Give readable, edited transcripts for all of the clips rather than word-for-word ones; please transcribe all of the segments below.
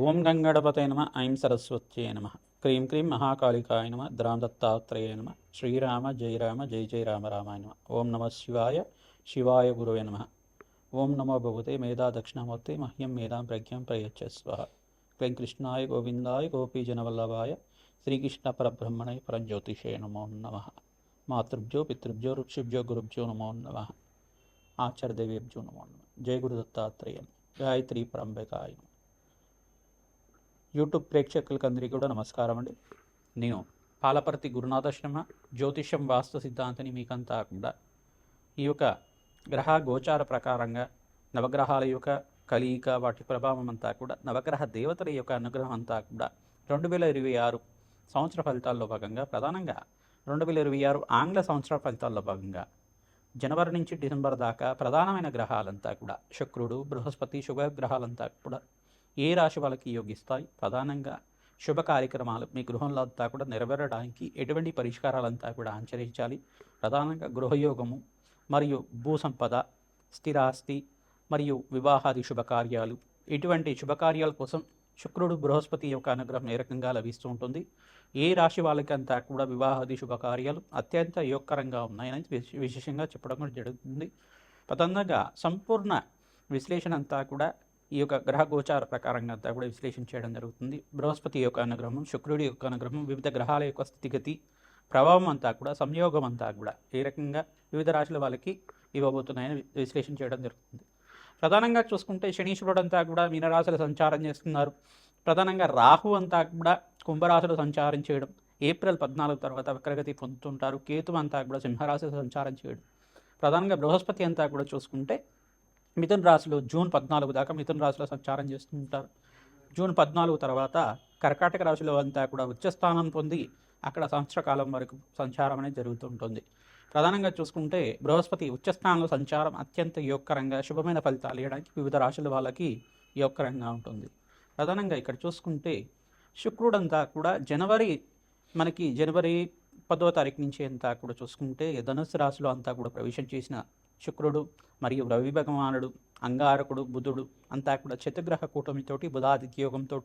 ఓం గంగణపతయ నమ ఐం సరస్వత్యై నమ క్రీం క్రీం మహాకాళికాయ నమ ద్రాం దత్తాత్రేయ నమ శ్రీరామ జయ రామ జయ జయ రామ రామాయ నమ ఓం నమ శివాయ శివాయ గురవే నమ ఓం నమో భగవతే మేధా దక్షిణామూర్తి మహ్యం మేధాం ప్రజ్ఞాం ప్రయచ్చస్వ క్లీం కృష్ణాయ గోవిందాయ గోపీజనవల్లభాయ శ్రీకృష్ణ పరబ్రహ్మణే పరంజ్యోతిషే నమో నమ మాతృభ్యో పితృభ్యో ఋషిభ్యో గురుభ్యో నమో నమ ఆచార్యదేవేభ్యో నమో నమ జయ గురు దత్తాత్రేయ గాయత్రి పరంబకాయ నమ. యూట్యూబ్ ప్రేక్షకులకు అందరికీ కూడా నమస్కారం అండి. నేను పాలపర్తి గురునాథాశ్రమ జ్యోతిష్యం వాస్తు సిద్ధాంతిని మీకంతా కూడా ఈ యొక్క గ్రహ గోచార ప్రకారంగా నవగ్రహాల యొక్క కలయిక వాటి ప్రభావం అంతా కూడా నవగ్రహ దేవతల యొక్క అనుగ్రహం అంతా కూడా 2026 సంవత్సర ఫలితాల్లో భాగంగా ప్రధానంగా 2026 ఆంగ్ల సంవత్సర ఫలితాల్లో భాగంగా జనవరి నుంచి డిసెంబర్ దాకా ప్రధానమైన గ్రహాలంతా కూడా శుక్రుడు బృహస్పతి శుభగ్రహాలంతా కూడా ఏ రాశి వాళ్ళకి యోగిస్తాయి, ప్రధానంగా శుభ కార్యక్రమాలు మీ గృహంలో అంతా కూడా నెరవేరడానికి ఎటువంటి పరిష్కారాలంతా కూడా ఆచరించాలి, ప్రధానంగా గృహయోగము మరియు భూసంపద స్థిరాస్తి మరియు వివాహాది శుభకార్యాలు ఇటువంటి శుభకార్యాల కోసం శుక్రుడు బృహస్పతి యొక్క అనుగ్రహం ఏ రకంగా లభిస్తూ ఉంటుంది, ఏ రాశి వాళ్ళకి అంతా కూడా వివాహాది శుభకార్యాలు అత్యంత యోగకరంగా ఉన్నాయని విశేషంగా చెప్పడం కూడా జరుగుతుంది. ప్రధానంగా సంపూర్ణ విశ్లేషణ అంతా కూడా ఈ యొక్క గ్రహ గోచార ప్రకారంగా అంతా కూడా విశ్లేషణ చేయడం జరుగుతుంది. బృహస్పతి యొక్క అనుగ్రహం, శుక్రుడి యొక్క అనుగ్రహం, వివిధ గ్రహాల యొక్క స్థితిగతి ప్రభావం అంతా కూడా సంయోగం అంతా కూడా ఏ రకంగా వివిధ రాశుల వాళ్ళకి ఇవ్వబోతున్నాయని విశ్లేషణ చేయడం జరుగుతుంది. ప్రధానంగా చూసుకుంటే శనీశ్వరుడు అంతా కూడా మీనరాశులు సంచారం చేస్తున్నారు. ప్రధానంగా రాహు అంతా కూడా కుంభరాశులు సంచారం చేయడం, ఏప్రిల్ 14 తర్వాత వక్రగతి పొందుతుంటారు. కేతు అంతా కూడా సింహరాశులు సంచారం చేయడం, ప్రధానంగా బృహస్పతి అంతా కూడా చూసుకుంటే మిథున రాశిలో జూన్ 14 దాకా మిథున రాశిలో సంచారం చేస్తుంటారు. జూన్ 14 తర్వాత కర్కాటక రాశిలో అంతా కూడా ఉచ్చస్థానం పొంది అక్కడ సంవత్సర కాలం వరకు సంచారం అనేది జరుగుతుంటుంది. ప్రధానంగా చూసుకుంటే బృహస్పతి ఉచ్చస్థానంలో సంచారం అత్యంత యోగకరంగా శుభమైన ఫలితాలు ఇవ్వడానికి వివిధ రాశుల వాళ్ళకి యోగకరంగా ఉంటుంది. ప్రధానంగా ఇక్కడ చూసుకుంటే శుక్రుడు అంతా కూడా జనవరి 10వ తారీఖు నుంచి అంతా కూడా చూసుకుంటే ధనుస్సు రాశిలో అంతా కూడా ప్రవేశం చేసిన శుక్రుడు మరియు రవి భగవానుడు అంగారకుడు బుధుడు అంతా కూడా చతుర్గ్రహ కూటమితోటి బుధాదిత్య యోగంతో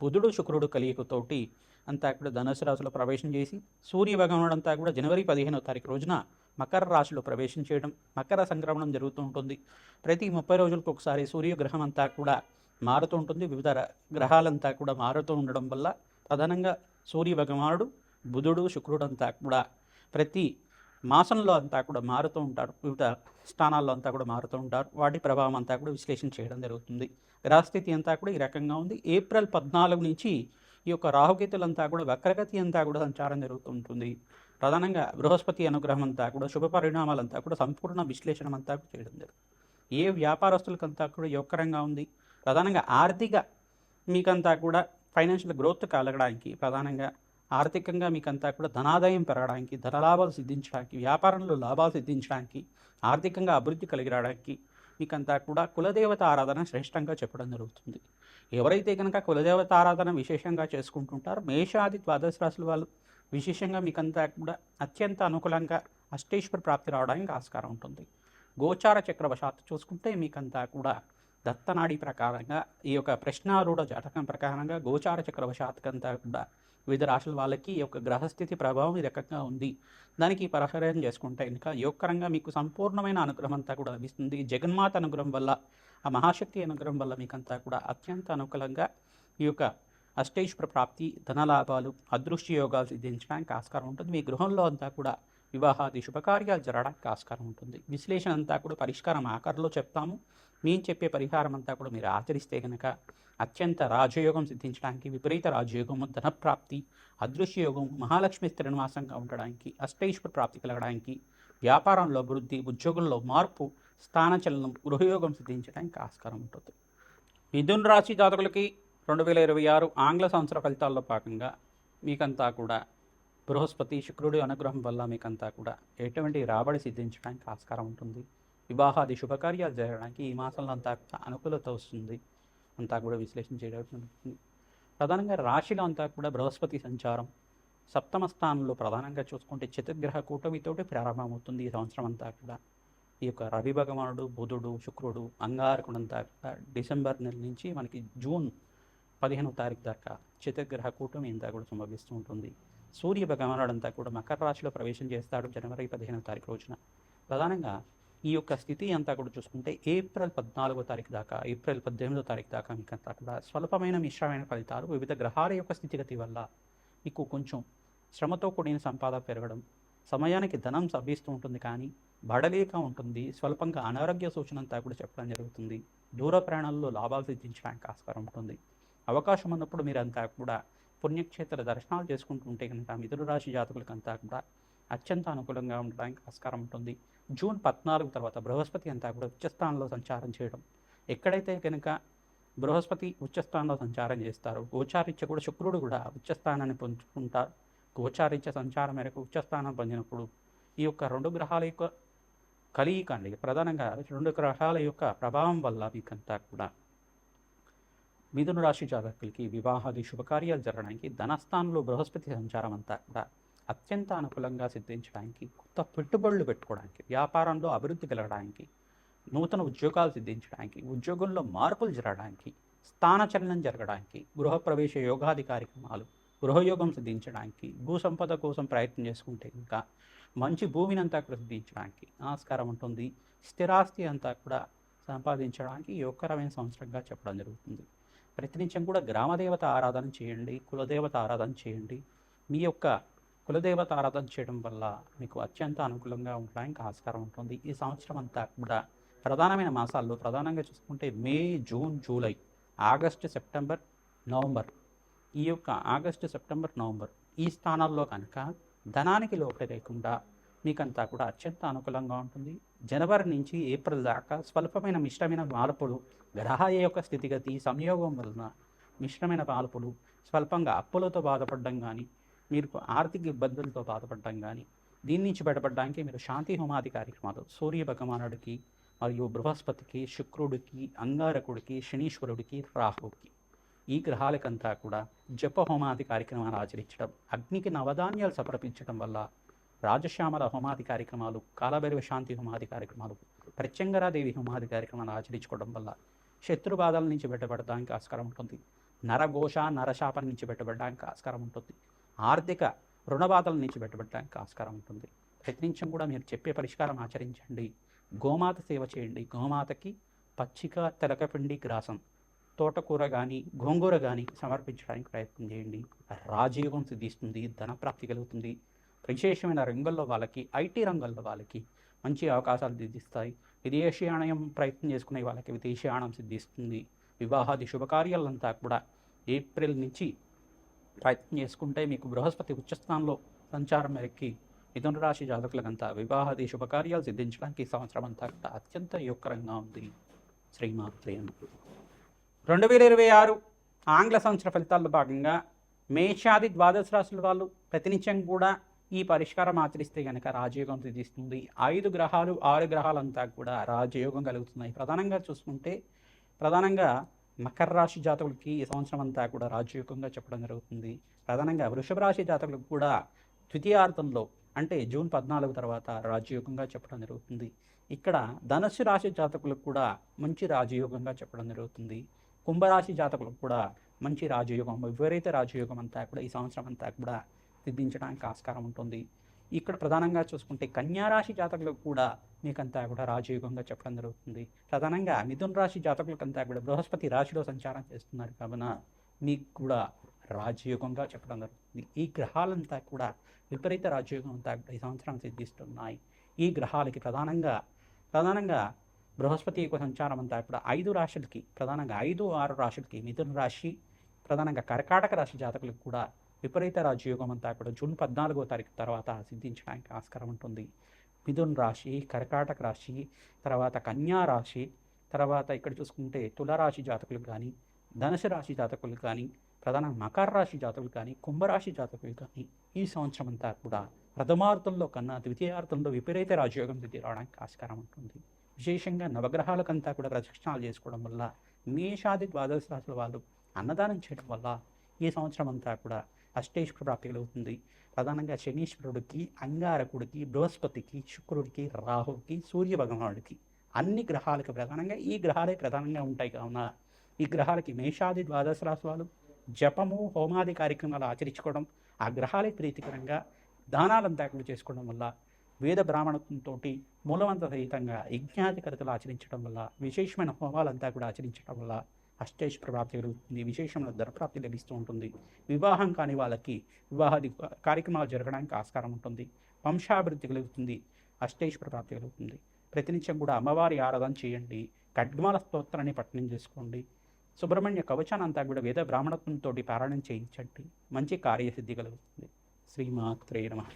బుధుడు శుక్రుడు కలియకతోటి అంతా కూడా ధనుసు రాశిలో ప్రవేశం చేసి సూర్య భగవానుడు అంతా కూడా జనవరి 15వ తారీఖు రోజున మకర రాశిలో ప్రవేశం చేయడం, మకర సంక్రమణం జరుగుతూ ఉంటుంది. ప్రతి 30 రోజులకు ఒకసారి సూర్యగ్రహం అంతా కూడా మారుతూ ఉంటుంది. వివిధ గ్రహాలంతా కూడా మారుతూ ఉండడం వల్ల ప్రధానంగా సూర్య భగవానుడు బుధుడు శుక్రుడు అంతా కూడా ప్రతి మాసంలో అంతా కూడా మారుతూ ఉంటారు. వివిధ స్థానాల్లో అంతా కూడా మారుతూ ఉంటారు. వాటి ప్రభావం అంతా కూడా విశ్లేషణ చేయడం జరుగుతుంది. గ్రహస్థితి అంతా కూడా ఈ రకంగా ఉంది. ఏప్రిల్ 14 నుంచి ఈ యొక్క రాహుకేతులంతా కూడా వక్రగతి అంతా కూడా సంచారం జరుగుతూ ఉంటుంది. ప్రధానంగా బృహస్పతి అనుగ్రహం అంతా కూడా శుభ పరిణామాలంతా కూడా సంపూర్ణ విశ్లేషణ అంతా చేయడం జరుగుతుంది. ఏ వ్యాపారస్తులకంతా కూడా యోగకరంగా ఉంది, ప్రధానంగా ఆర్థిక మీకంతా కూడా ఫైనాన్షియల్ గ్రోత్ కలగడానికి, ప్రధానంగా ఆర్థికంగా మీకంతా కూడా ధనాదాయం పెరగడానికి, ధనలాభాలు సిద్ధించడానికి, వ్యాపారంలో లాభాలు సిద్ధించడానికి, ఆర్థికంగా అభివృద్ధి కలిగి రావడానికి మీకంతా కూడా కులదేవత ఆరాధన శ్రేష్టంగా చెప్పడం జరుగుతుంది. ఎవరైతే కనుక కులదేవత ఆరాధన విశేషంగా చేసుకుంటుంటారో మేషాది ద్వాదశ రాశుల వాళ్ళు విశేషంగా మీకంతా కూడా అత్యంత అనుకూలంగా అష్టేశ్వర ప్రాప్తి రావడానికి ఆస్కారం ఉంటుంది. గోచార చక్రవశాత్తు చూసుకుంటే మీకంతా కూడా దత్తనాడి ప్రకారంగా ఈ యొక్క ప్రశ్నారూఢ జాతకం ప్రకారంగా గోచార చక్రవశాత్కంతా కూడా వివిధ రాశుల వాళ్ళకి ఈ యొక్క గ్రహస్థితి ప్రభావం ఈ రకంగా ఉంది. దానికి పరిహారం చేసుకుంటే ఇంకా యోగకరంగా మీకు సంపూర్ణమైన అనుగ్రహం అంతా కూడా లభిస్తుంది. జగన్మాత అనుగ్రహం వల్ల, ఆ మహాశక్తి అనుగ్రహం వల్ల మీకంతా కూడా అత్యంత అనుకూలంగా ఈ యొక్క అష్టైశ్వర ప్రాప్తి, ధనలాభాలు, అదృష్ట యోగాలు సిద్ధించడానికి ఆస్కారం ఉంటుంది. మీ గృహంలో అంతా కూడా వివాహాది శుభకార్యాలు జరగడానికి ఆస్కారం ఉంటుంది. విశ్లేషణ అంతా కూడా పరిష్కారం ఆకారంలో చెప్తాము. మేము చెప్పే పరిహారం అంతా కూడా మీరు ఆచరిస్తే కనుక అత్యంత రాజయోగం సిద్ధించడానికి, విపరీత రాజయోగము, ధనప్రాప్తి, అదృశ్యయోగం, మహాలక్ష్మి స్థిరనివాసంగా ఉండడానికి, అష్టైశ్వర ప్రాప్తి కలగడానికి, వ్యాపారంలో అభివృద్ధి, ఉద్యోగంలో మార్పు, స్థానచలనం, గృహయోగం సిద్ధించడానికి ఆస్కారం ఉంటుంది. మిథున రాశి జాతకులకి 2026 ఆంగ్ల సంవత్సర ఫలితాల్లో భాగంగా మీకంతా కూడా బృహస్పతి శుక్రుడి అనుగ్రహం వల్ల మీకంతా కూడా ఎటువంటి రాబడి సిద్ధించడానికి ఆస్కారం ఉంటుంది. వివాహాది శుభకార్యాలు జరగడానికి ఈ మాసంలో అంతా అనుకూలత వస్తుంది. అంతా కూడా విశ్లేషణ చేయడం జరుగుతుంది. ప్రధానంగా రాశిలో అంతా కూడా బృహస్పతి సంచారం సప్తమ స్థానంలో ప్రధానంగా చూసుకుంటే చతుర్గ్రహ కూటమితోటి ప్రారంభమవుతుంది. ఈ సంవత్సరం అంతా కూడా ఈ యొక్క రవి భగవానుడు బుధుడు శుక్రుడు అంగారకుడు అంతా కూడా డిసెంబర్ నెల నుంచి మనకి జూన్ 15వ తారీఖు దాకా చతుర్గ్రహ కూటమి అంతా కూడా సంభవిస్తూ ఉంటుంది. సూర్య భగవానుడంతా కూడా మకర రాశిలో ప్రవేశం చేస్తాడు జనవరి 15వ తారీఖు రోజున. ప్రధానంగా ఈ యొక్క స్థితి అంతా కూడా చూసుకుంటే ఏప్రిల్ 14వ తారీఖు దాకా, ఏప్రిల్ 18వ తారీఖు దాకా మీకు అంతా కూడా స్వల్పమైన మిశ్రమైన ఫలితాలు వివిధ గ్రహాల యొక్క స్థితిగతి వల్ల మీకు కొంచెం శ్రమతో కూడిన సంపాదన పెరగడం, సమయానికి ధనం లభిస్తూ ఉంటుంది కానీ బడలేక ఉంటుంది. స్వల్పంగా అనారోగ్య సూచన అంతా కూడా చెప్పడం జరుగుతుంది. దూర ప్రయాణాల్లో లాభాలు సిద్ధించడానికి ఆస్కారం ఉంటుంది. అవకాశం ఉన్నప్పుడు మీరంతా కూడా పుణ్యక్షేత్ర దర్శనాలు చేసుకుంటుంటే కనుక మిథున రాశి జాతకులకంతా కూడా అత్యంత అనుకూలంగా ఉండడానికి ఆస్కారం ఉంటుంది. జూన్ 14 తర్వాత బృహస్పతి అంతా కూడా ఉచ్చస్థానంలో సంచారం చేయడం, ఎక్కడైతే కనుక బృహస్పతి ఉచ్చస్థానంలో సంచారం చేస్తారో గోచారీత్య కూడా శుక్రుడు కూడా ఉచ్చస్థానాన్ని పొందుకుంటారు. గోచారీత్య సంచారం మేరకు ఉచ్చస్థానం పొందినప్పుడు ఈ యొక్క రెండు గ్రహాల యొక్క కలయిక అండి, ప్రధానంగా రెండు గ్రహాల యొక్క ప్రభావం వల్ల మీకంతా కూడా మిథున రాశి జాతకులకి వివాహాది శుభకార్యాలు జరగడానికి, ధనస్థానంలో బృహస్పతి సంచారం అంతా కూడా అత్యంత అనుకూలంగా సిద్ధించడానికి, కొత్త పెట్టుబడులు పెట్టుకోవడానికి, వ్యాపారంలో అభివృద్ధి కలగడానికి, నూతన ఉద్యోగాలు సిద్ధించడానికి, ఉద్యోగంలో మార్పులు జరగడానికి, స్థానచలనం జరగడానికి, గృహప్రవేశ యోగాది కార్యక్రమాలు, గృహయోగం సిద్ధించడానికి, భూ సంపద కోసం ప్రయత్నం చేసుకుంటే ఇంకా మంచి భూమిని అంతా కూడా సిద్ధించడానికి ఆస్కారం ఉంటుంది. స్థిరాస్తి అంతా కూడా సంపాదించడానికి యోగకరమైన సంవత్సరంగా చెప్పడం జరుగుతుంది. ప్రతినిత్యం కూడా గ్రామదేవత ఆరాధన చేయండి, కులదేవత ఆరాధన చేయండి. మీ యొక్క కులదేవత ఆరాధన చేయడం వల్ల మీకు అత్యంత అనుకూలంగా ఉండడానికి ఆస్కారం ఉంటుంది. ఈ సంవత్సరం అంతా కూడా ప్రధానమైన మాసాల్లో ప్రధానంగా చూసుకుంటే May, June, July, August, September, November, ఈ యొక్క ఆగస్టు, సెప్టెంబర్, నవంబర్ ఈ స్థానాల్లో కనుక ధనానికి లోటు లేకుండా మీకంతా కూడా అత్యంత అనుకూలంగా ఉంటుంది. జనవరి నుంచి ఏప్రిల్ దాకా స్వల్పమైన మిశ్రమైన మార్పులు, గ్రహాల యొక్క స్థితిగతి సంయోగం వలన మిశ్రమైన మార్పులు, స్వల్పంగా అప్పులతో బాధపడడం కానీ, మీరు ఆర్థిక ఇబ్బందులతో బాధపడడం కానీ, దీని నుంచి బయటపడడానికి మీరు శాంతి హోమాది కార్యక్రమాలు సూర్య భగవానుడికి మరియు బృహస్పతికి, శుక్రుడికి, అంగారకుడికి, శనీశ్వరుడికి, రాహుకి ఈ గ్రహాలకంతా కూడా జప హోమాది కార్యక్రమాలు ఆచరించడం, అగ్నికి నవధాన్యాలు సమర్పించడం వల్ల, రాజశ్యామల హోమాది కార్యక్రమాలు, కాలభైరవ శాంతి హోమాది కార్యక్రమాలు, ప్రత్యంగరాదేవి హోమాది కార్యక్రమాలు ఆచరించుకోవడం వల్ల శత్రుబాధల నుంచి బయటపడడానికి ఆస్కారం ఉంటుంది. నరఘోష, నరశాపం నుంచి బయటపడడానికి ఆస్కారం ఉంటుంది. ఆర్థిక రుణబాధల నుంచి బయటపడడానికి ఆస్కారం ఉంటుంది. ప్రతినిత్యం కూడా మీరు చెప్పే పరిష్కారం ఆచరించండి. గోమాత సేవ చేయండి. గోమాతకి పచ్చిక, తెలకపిండి, గ్రాసం, తోటకూర కానీ గోంగూర కానీ సమర్పించడానికి ప్రయత్నం చేయండి. రాజయోగం సిద్ధిస్తుంది, ధనప్రాప్తి కలుగుతుంది. విశేషమైన రంగంలో వాళ్ళకి, ఐటీ రంగంలో వాళ్ళకి మంచి అవకాశాలు సిద్ధిస్తాయి. విదేశీయానం ప్రయత్నం చేసుకునే వాళ్ళకి విదేశీయానం సిద్ధిస్తుంది. వివాహాది శుభకార్యాలంతా కూడా ఏప్రిల్ నుంచి ప్రయత్నం చేసుకుంటే మీకు బృహస్పతి ఉచ్చస్థానంలో సంచారం మేరకి మిథున రాశి జాతకులకంతా వివాహాది శుభకార్యాలు సిద్ధించడానికి ఈ సంవత్సరం అంతా అత్యంత యోగకరంగా ఉంది. శ్రీమాత్రే నమః. 2026 ఆంగ్ల సంవత్సర ఫలితాల్లో భాగంగా మేషాది ద్వాదశ రాశుల వాళ్ళు ప్రతినిత్యం కూడా ఈ పరిష్కారం ఆచరిస్తే కనుక రాజయోగం సిద్ధిస్తుంది. 5 గ్రహాలు 6 గ్రహాలంతా కూడా రాజయోగం కలుగుతున్నాయి. ప్రధానంగా చూసుకుంటే ప్రధానంగా మకర రాశి జాతకులకి ఈ సంవత్సరం అంతా కూడా రాజయోగంగా చెప్పడం జరుగుతుంది. ప్రధానంగా వృషభ రాశి జాతకులకు కూడా ద్వితీయార్థంలో అంటే జూన్ 14 తర్వాత రాజయోగంగా చెప్పడం జరుగుతుంది. ఇక్కడ ధనుస్సు రాశి జాతకులకు కూడా మంచి రాజయోగంగా చెప్పడం జరుగుతుంది. కుంభరాశి జాతకులకు కూడా మంచి రాజయోగం, విపరీత రాజయోగం అంతా కూడా ఈ సంవత్సరం అంతా కూడా సిద్ధించడానికి ఆస్కారం ఉంటుంది. ఇక్కడ ప్రధానంగా చూసుకుంటే కన్యారాశి జాతకులకు కూడా మీకంతా కూడా రాజయోగంగా చెప్పడం జరుగుతుంది. ప్రధానంగా మిథున రాశి జాతకులకంతా కూడా బృహస్పతి రాశిలో సంచారం చేస్తున్నారు కావున మీకు కూడా రాజయోగంగా చెప్పడం జరుగుతుంది. ఈ గ్రహాలంతా కూడా విపరీత రాజయోగం అంతా కూడా ఈ సంవత్సరం సిద్ధిస్తున్నాయి. ఈ గ్రహాలకి ప్రధానంగా బృహస్పతి యొక్క సంచారం అంతా కూడా 5 రాశులకి, ప్రధానంగా 5, 6 రాశులకి, మిథున రాశి, ప్రధానంగా కర్కాటక రాశి జాతకులకు కూడా విపరీత రాజయోగం అంతా కూడా జూన్ 14వ తారీఖు తర్వాత సిద్ధించడానికి ఆస్కారం ఉంటుంది. మిథున రాశి, కర్కాటక రాశి, తర్వాత కన్యా రాశి, తర్వాత ఇక్కడ చూసుకుంటే తులరాశి జాతకులకు కానీ, ధనుసు రాశి జాతకులకు కానీ, ప్రధాన మకర రాశి జాతకులు కానీ, కుంభరాశి జాతకులు కానీ ఈ సంవత్సరం అంతా కూడా ప్రథమార్థంలో కన్నా ద్వితీయార్థంలో విపరీత రాజయోగం సిద్ధి రావడానికి ఆస్కారం ఉంటుంది. విశేషంగా నవగ్రహాలకంతా కూడా ప్రదక్షిణాలు చేసుకోవడం వల్ల, మేషాది ద్వాదశ రాశుల వాళ్ళు అన్నదానం చేయడం వల్ల ఈ సంవత్సరం అంతా కూడా అష్టైశ్వర ప్రాప్తి కలుగుతుంది. ప్రధానంగా శనీశ్వరుడికి, అంగారకుడికి, బృహస్పతికి, శుక్రుడికి, రాహుకి, సూర్య భగవానుడికి అన్ని గ్రహాలకు ప్రధానంగా ఈ గ్రహాలే ప్రధానంగా ఉంటాయి కావున ఈ గ్రహాలకి మేషాది ద్వాదశ రాశి వాళ్ళు జపము హోమాది కార్యక్రమాలు ఆచరించుకోవడం, ఆ గ్రహాలకి ప్రీతికరంగా దానాలంతా కూడా చేసుకోవడం వల్ల, వేద బ్రాహ్మణత్వంతో మూలవంత సహితంగా యజ్ఞాధికరతలు ఆచరించడం వల్ల, విశేషమైన హోమాలంతా కూడా ఆచరించడం వల్ల అష్టైశ్వర్య ప్రాప్తి కలుగుతుంది, విశేషమైన ధనప్రాప్తి లభిస్తూ ఉంటుంది. వివాహం కాని వాళ్ళకి వివాహాది కార్యక్రమాలు జరగడానికి ఆస్కారం ఉంటుంది. వంశాభివృద్ధి కలుగుతుంది, అష్టైశ్వర్య ప్రాప్తి కలుగుతుంది. ప్రతినిత్యం కూడా అమ్మవారి ఆరాధన చేయండి, ఖడ్గమాల స్తోత్రాన్ని పఠనం చేసుకోండి, సుబ్రహ్మణ్య కవచాన్ని అంతా కూడా వేద బ్రాహ్మణత్వంతో పారాయణం చేయించండి, మంచి కార్యసిద్ధి కలుగుతుంది. శ్రీమాత్రే నమః.